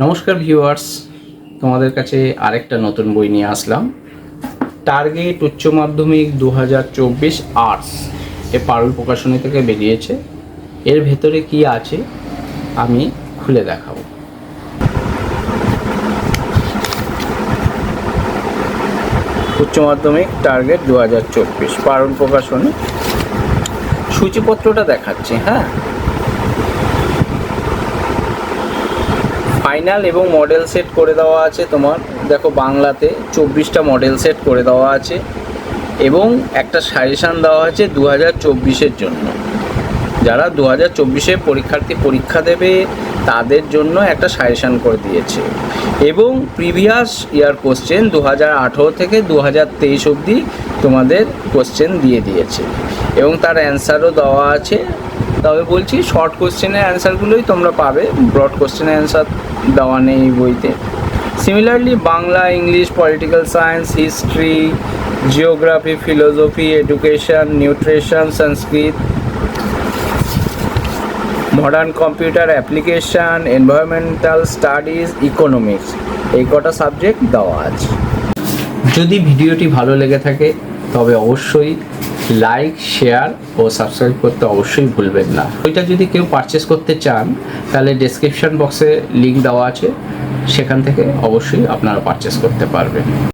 নমস্কার ভিউয়ার্স, তোমাদের কাছে আরেকটা নতুন বই নিয়ে আসলাম। টার্গেট উচ্চ মাধ্যমিক 2024 আর্টস এ পারুল প্রকাশনী থেকে বেরিয়েছে। এর ভেতরে কি আছে আমি খুলে দেখাবো। উচ্চ মাধ্যমিক টার্গেট 2024 পারুল প্রকাশনী। সূচিপত্রটা দেখাচ্ছি। ফাইনাল এবং মডেল সেট করে দেওয়া আছে। তোমার দেখো, বাংলাতে 24টা মডেল সেট করে দেওয়া আছে এবং একটা সাজেশান দেওয়া আছে 2024-এর জন্য। যারা 2024-এ পরীক্ষার্থী পরীক্ষা দেবে তাদের জন্য একটা সাজেশান করে দিয়েছে এবং প্রিভিয়াস ইয়ার কোশ্চেন 2018 থেকে 2023 অবধি তোমাদের কোশ্চেন দিয়ে দিয়েছে এবং তার অ্যান্সারও দেওয়া আছে। তবে বলছি, শর্ট কোশ্চেনের অ্যান্সারগুলোই তোমরা পাবে, ব্রড কোশ্চেনের অ্যান্সার দেওয়া নেই বইতে। Similarly Bangla, English, political science, history, geography, philosophy, education, nutrition, Sanskrit, modern computer application, environmental studies, economics, এই কটা সাবজেক্ট দেওয়া আছে। যদি ভিডিওটি ভালো লেগে থাকে তবে অবশ্যই লাইক, শেয়ার ও সাবস্ক্রাইব করতে অবশ্যই ভুলবেন না। ওইটা যদি কেউ পারচেস করতে চান তাহলে ডেসক্রিপশন বক্সে লিঙ্ক দেওয়া আছে, সেখান থেকে অবশ্যই আপনারা পারচেস করতে পারবেন।